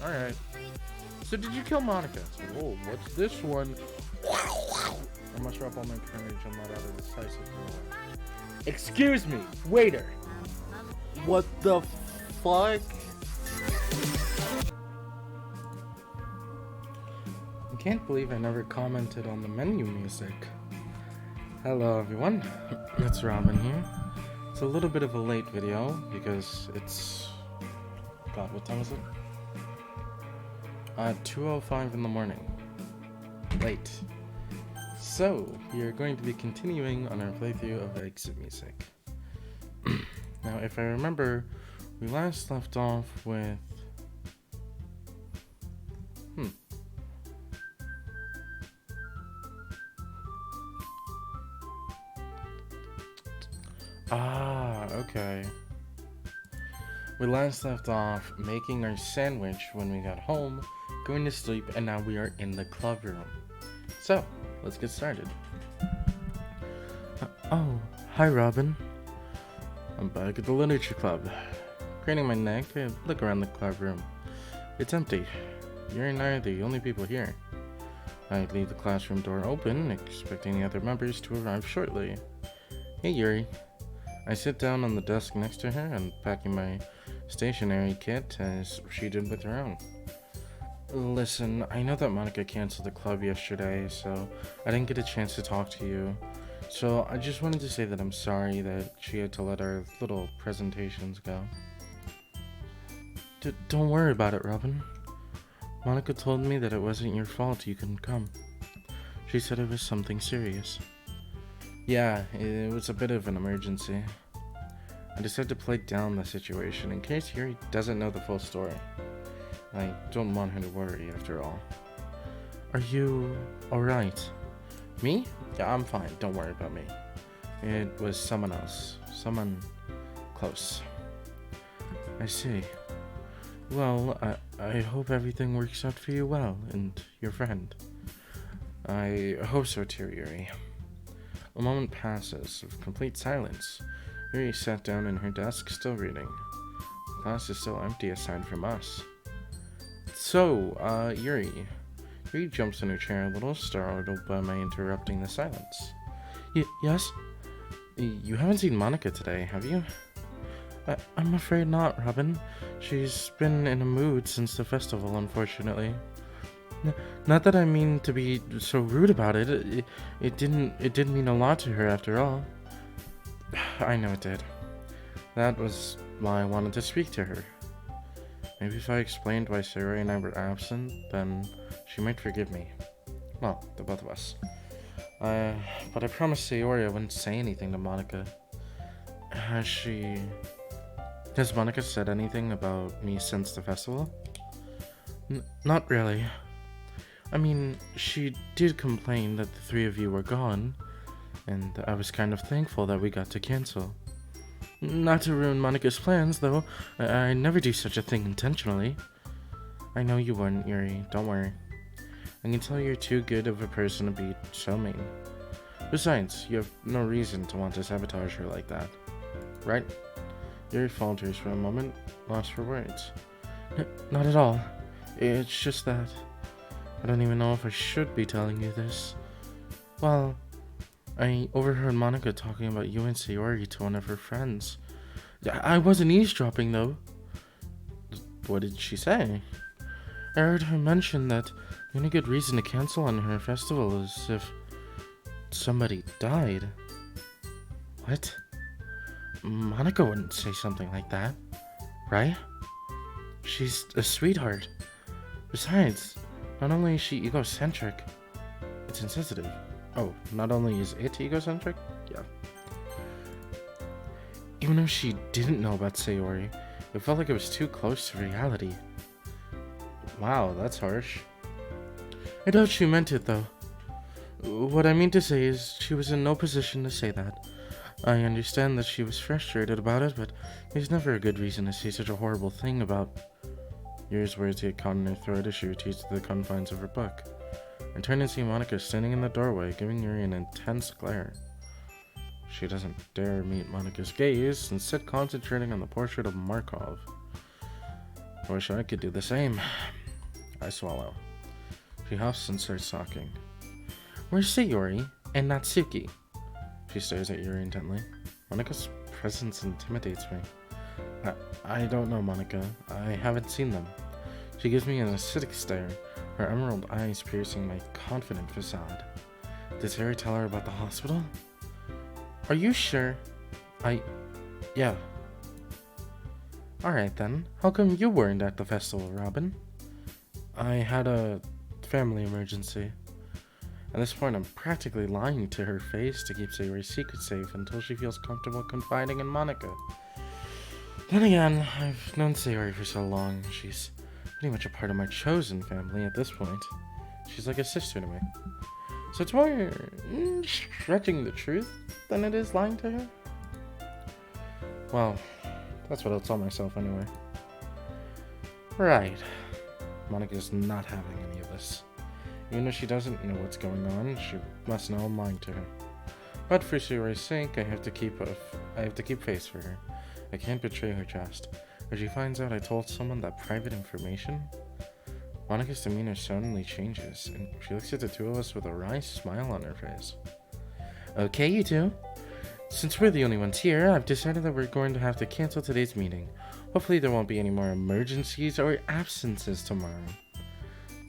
Alright. So did you kill Monika? Oh, what's this one? I must drop all my courage and let out a decisive roar. Excuse me, waiter! What the fuck? I can't believe I never commented on the menu music. Hello everyone, it's Robin here. It's a little bit of a late video because it's... God, what time is it? 2:05 in the morning. Late. So, we are going to be continuing on our playthrough of Exit Music. Now, if I remember, we last left off with... okay. We last left off making our sandwich when we got home, going to sleep, and now we are in the club room. So, let's get started. Oh, hi Robin. I'm back at the Literature Club. Craning my neck, I look around the club room. It's empty. Yuri and I are the only people here. I leave the classroom door open, expecting the other members to arrive shortly. Hey Yuri. I sit down on the desk next to her, unpacking my stationery kit as she did with her own. Listen, I know that Monika canceled the club yesterday, so I didn't get a chance to talk to you. So I just wanted to say that I'm sorry that she had to let our little presentations go. Don't worry about it, Robin. Monika told me that it wasn't your fault you couldn't come. She said it was something serious. Yeah, it was a bit of an emergency. I decided to play down the situation in case Yuri doesn't know the full story. I don't want her to worry, after all. Are you alright? Me? Yeah, I'm fine. Don't worry about me. It was someone else. Someone close. I see. Well, I hope everything works out for you well, and your friend. I hope so too, Yuri. A moment passes of complete silence. Yuri sat down in her desk, still reading. The class is still empty aside from us. So, Yuri. Yuri jumps in her chair a little, startled by my interrupting the silence. Yes? You haven't seen Monika today, have you? I'm afraid not, Robin. She's been in a mood since the festival, unfortunately. Not that I mean to be so rude about it. It did mean a lot to her after all. I know it did. That was why I wanted to speak to her. Maybe if I explained why Sayori and I were absent, then she might forgive me. Well, the both of us. But I promised Sayori I wouldn't say anything to Monika. Has Monika said anything about me since the festival? Not really. I mean, she did complain that the three of you were gone, and I was kind of thankful that we got to cancel. Not to ruin Monika's plans, though. I never do such a thing intentionally. I know you wouldn't, Yuri. Don't worry. I can tell you're too good of a person to be so mean. Besides, you have no reason to want to sabotage her like that. Right? Yuri falters for a moment, lost for words. Not at all. It's just that... I don't even know if I should be telling you this. Well, I overheard Monika talking about you and Sayori to one of her friends. I wasn't eavesdropping, though. What did she say? I heard her mention that the only good reason to cancel on her festival is if somebody died. What? Monika wouldn't say something like that, right? She's a sweetheart. Besides, not only is she egocentric, it's insensitive. Oh, not only is it egocentric? Yeah. Even though she didn't know about Sayori, it felt like it was too close to reality. Wow, that's harsh. I doubt she meant it, though. What I mean to say is, she was in no position to say that. I understand that she was frustrated about it, but there's never a good reason to say such a horrible thing about... Yuri's words get caught in her throat as she retreats to the confines of her book. I turn and see Monika standing in the doorway, giving Yuri an intense glare. She doesn't dare meet Monika's gaze, instead concentrating on the portrait of Markov. I wish I could do the same. I swallow. She huffs and starts talking. Where's Sayori and Natsuki? She stares at Yuri intently. Monika's presence intimidates me. I don't know, Monika. I haven't seen them. She gives me an acidic stare, her emerald eyes piercing my confident facade. Did Sayori tell her about the hospital? Are you sure? Yeah. Alright then. How come you weren't at the festival, Robin? I had a family emergency. At this point, I'm practically lying to her face to keep Sayori's secret safe until she feels comfortable confiding in Monika. Then again, I've known Sayori for so long. She's pretty much a part of my chosen family at this point. She's like a sister to me. So it's more stretching the truth than it is lying to her. Well, that's what I'll tell myself anyway. Right. Monika's not having any of this. Even if she doesn't know what's going on, she must know I'm lying to her. But for Sayori's sake, I have to keep face for her. I can't betray her trust. If she finds out I told someone that private information, Monika's demeanor suddenly changes, and she looks at the two of us with a wry smile on her face. Okay, you two. Since we're the only ones here, I've decided that we're going to have to cancel today's meeting. Hopefully there won't be any more emergencies or absences tomorrow.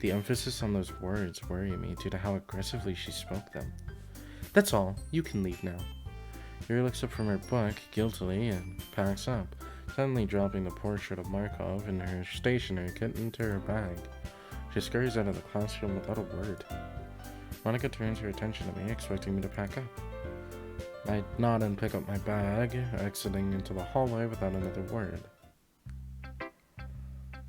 The emphasis on those words worry me due to how aggressively she spoke them. That's all. You can leave now. Yuri looks up from her book guiltily and packs up, suddenly dropping the portrait of Markov and her stationery kit into her bag. She scurries out of the classroom without a word. Monika turns her attention to me, expecting me to pack up. I nod and pick up my bag, exiting into the hallway without another word.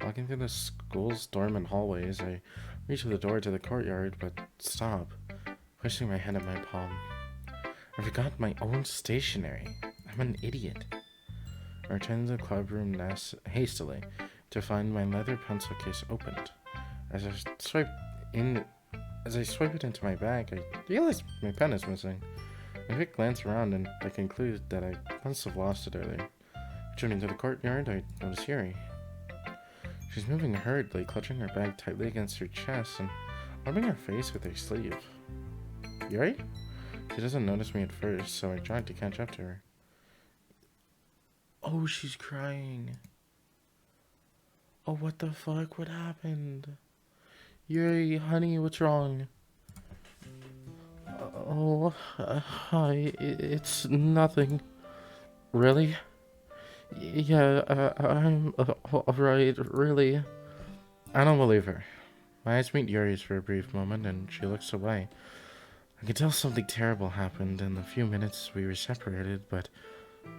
Walking through the school's dorm and hallways, I reach the door to the courtyard, but stop, pushing my hand in my palm. I forgot my own stationery. I'm an idiot. I return to the clubroom hastily to find my leather pencil case opened. As I swipe it into my bag, I realize my pen is missing. I quick glance around and I conclude that I must have lost it earlier. Returning to the courtyard, I notice Yuri. She's moving hurriedly, clutching her bag tightly against her chest and rubbing her face with her sleeve. Yuri? She doesn't notice me at first, so I tried to catch up to her. Oh, she's crying. Oh, what the fuck? What happened? Yuri, honey, what's wrong? Hi, it's nothing. Really? Yeah, I'm alright, really. I don't believe her. My eyes meet Yuri's for a brief moment, and she looks away. I could tell something terrible happened in the few minutes we were separated, but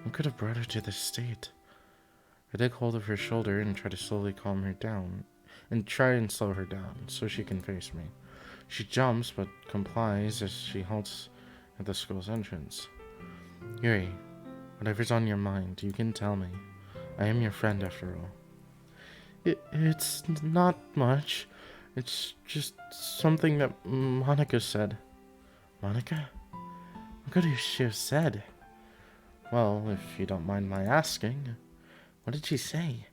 what could have brought her to this state? I take hold of her shoulder and try to slowly calm her down, and try and slow her down so she can face me. She jumps, but complies as she halts at the school's entrance. Yuri, whatever's on your mind, you can tell me. I am your friend after all. It's not much. It's just something that Monika said. Monika? What could she have said? Well, if you don't mind my asking, what did she say?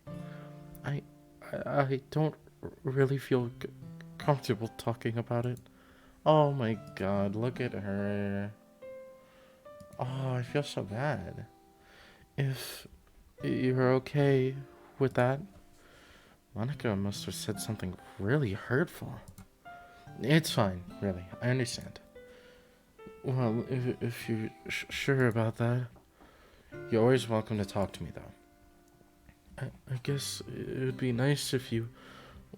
I don't really feel comfortable talking about it. Oh my god, look at her. Oh, I feel so bad. If you're okay with that, Monika must have said something really hurtful. It's fine, really. I understand. Well, if you're sure about that, you're always welcome to talk to me, though. I guess it would be nice if you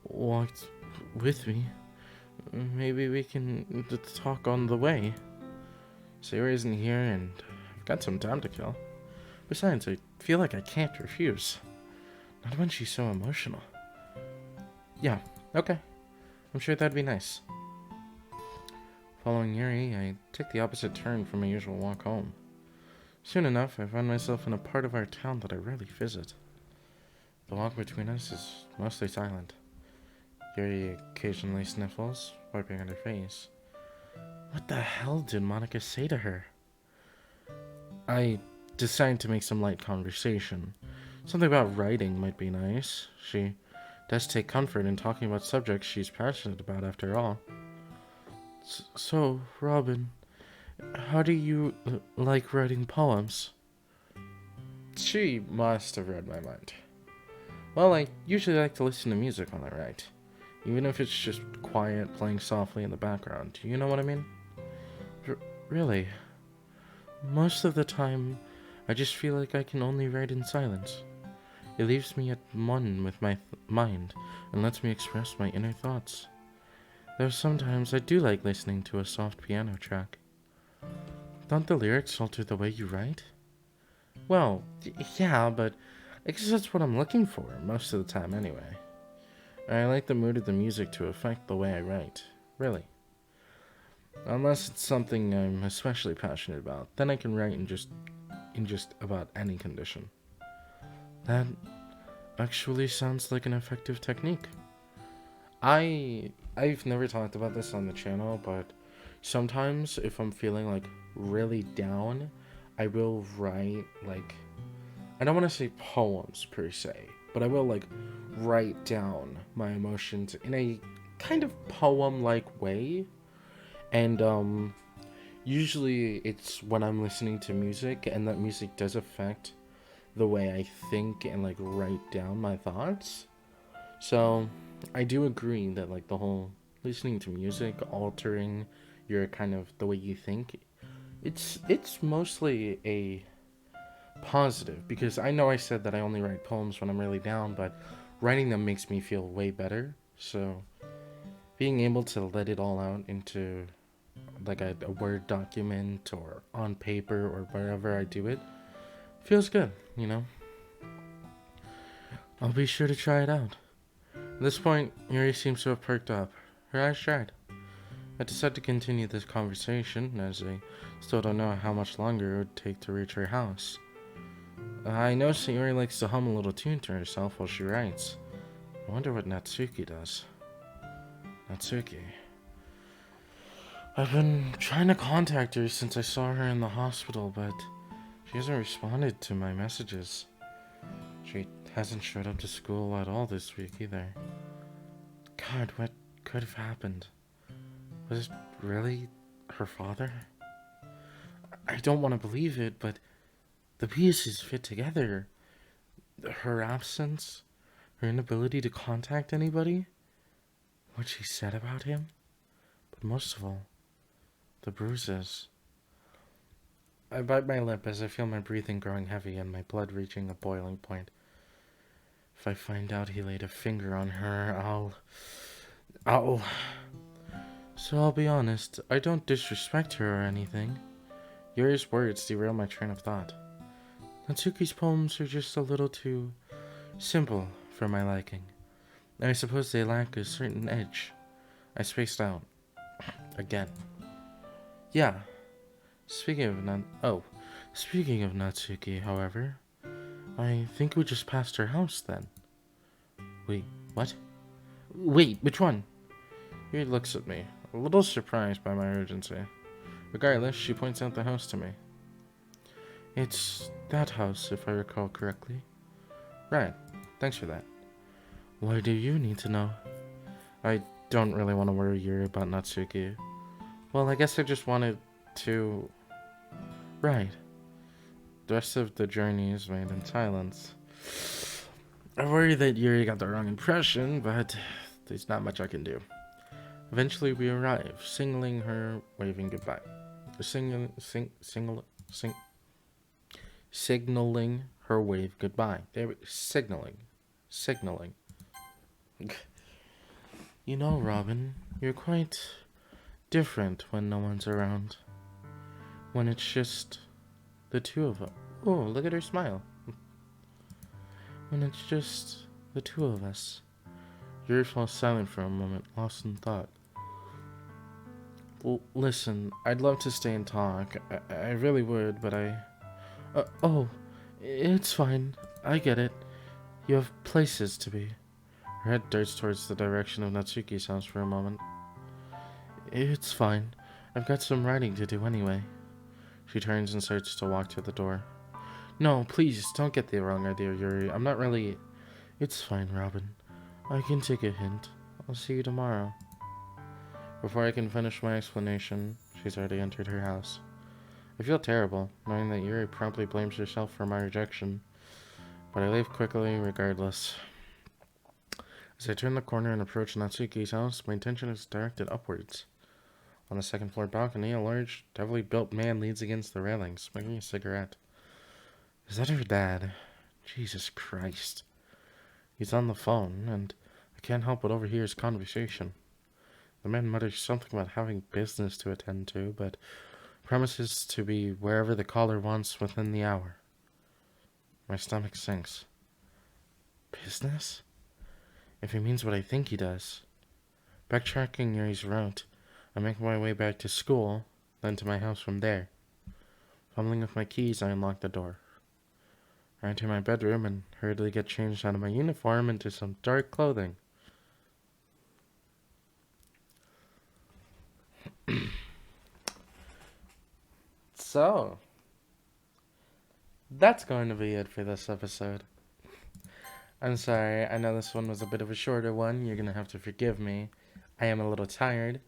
walked with me. Maybe we can talk on the way. Sayori isn't here, and I've got some time to kill. Besides, I feel like I can't refuse. Not when she's so emotional. Yeah, okay. I'm sure that'd be nice. Following Yuri, I took the opposite turn from my usual walk home. Soon enough, I found myself in a part of our town that I rarely visit. The walk between us is mostly silent. Yuri occasionally sniffles, wiping on her face. What the hell did Monika say to her? I decided to make some light conversation, Something about writing might be nice. She does take comfort in talking about subjects she's passionate about, after all. So, Robin, how do you like writing poems? She must have read my mind. Well, I usually like to listen to music while I write, even if it's just quiet, playing softly in the background. You know what I mean? R- really? Most of the time, I just feel like I can only write in silence. It leaves me at one with my mind and lets me express my inner thoughts. Though sometimes I do like listening to a soft piano track. Don't the lyrics alter the way you write? Well, yeah, but I guess that's what I'm looking for most of the time anyway. I like the mood of the music to affect the way I write, really. Unless it's something I'm especially passionate about, then I can write in just about any condition. That actually sounds like an effective technique. I've never talked about this on the channel, but sometimes if I'm feeling like really down, I will write like, I don't want to say poems per se, but I will like write down my emotions in a kind of poem-like way. And usually it's when I'm listening to music, and that music does affect the way I think and like write down my thoughts. So I do agree that like the whole listening to music altering your kind of the way you think, it's mostly a positive, because I know I said that I only write poems when I'm really down, but writing them makes me feel way better. So being able to let it all out into like a Word document or on paper or wherever I do it feels good, you know? I'll be sure to try it out. At this point, Yuri seems to have perked up. Her eyes dried. I decided to continue this conversation, as I still don't know how much longer it would take to reach her house. I noticed that Yuri likes to hum a little tune to herself while she writes. I wonder what Natsuki does. Natsuki. I've been trying to contact her since I saw her in the hospital, but she hasn't responded to my messages. She hasn't showed up to school at all this week either. God, what could have happened? Was it really her father? I don't want to believe it, but the pieces fit together. Her absence, her inability to contact anybody, what she said about him, but most of all, the bruises. I bite my lip as I feel my breathing growing heavy and my blood reaching a boiling point. If I find out he laid a finger on her, I'll... So I'll be honest, I don't disrespect her or anything. Yuri's words derail my train of thought. Natsuki's poems are just a little too simple for my liking. I suppose they lack a certain edge. I spaced out. Again. Yeah. Speaking of Natsuki, however, I think we just passed her house then. Wait, what? Wait, which one? He looks at me, a little surprised by my urgency. Regardless, she points out the house to me. It's that house, if I recall correctly. Right, thanks for that. Why do you need to know? I don't really want to worry you about Natsuki. Well, I guess I just wanted to... Right. The rest of the journey is made in silence. I worry that Yuri got the wrong impression, but there's not much I can do. Eventually we arrive, signaling her, waving goodbye. Signaling her wave goodbye. Signaling. You know, Robin, you're quite different when no one's around. When it's just the two of us. Oh, look at her smile. When it's just the two of us. Yuri falls silent for a moment, lost in thought. Listen, I'd love to stay and talk. I really would, but it's fine. I get it. You have places to be. Her head darts towards the direction of Natsuki's house for a moment. It's fine. I've got some writing to do anyway. She turns and starts to walk to the door. No, please, don't get the wrong idea, Yuri. I'm not really... It's fine, Robin. I can take a hint. I'll see you tomorrow. Before I can finish my explanation, she's already entered her house. I feel terrible, knowing that Yuri promptly blames herself for my rejection, but I leave quickly regardless. As I turn the corner and approach Natsuki's house, my attention is directed upwards. On the second floor balcony, a large, heavily built man leans against the railing, smoking a cigarette. Is that her dad? Jesus Christ. He's on the phone, and I can't help but overhear his conversation. The man mutters something about having business to attend to, but promises to be wherever the caller wants within the hour. My stomach sinks. Business? If he means what I think he does. Backtracking Yuri's route, I make my way back to school, then to my house from there. Fumbling with my keys, I unlock the door. I enter my bedroom and hurriedly get changed out of my uniform into some dark clothing. So, that's going to be it for this episode. I'm sorry, I know this one was a bit of a shorter one. You're going to have to forgive me. I am a little tired,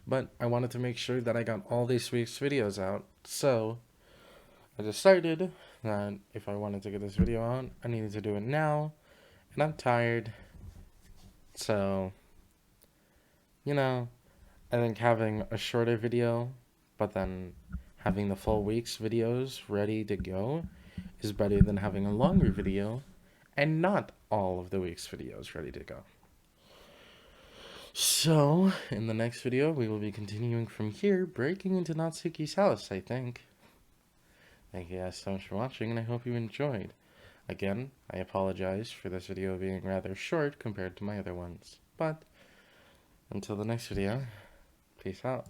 but I wanted to make sure that I got all this week's videos out. So, I decided that if I wanted to get this video out, I needed to do it now. And I'm tired. So, I think having a shorter video, but then having the full week's videos ready to go is better than having a longer video and not all of the week's videos ready to go. So, in the next video, we will be continuing from here, breaking into Natsuki's house, I think. Thank you guys so much for watching, and I hope you enjoyed. Again, I apologize for this video being rather short compared to my other ones. But, until the next video, peace out.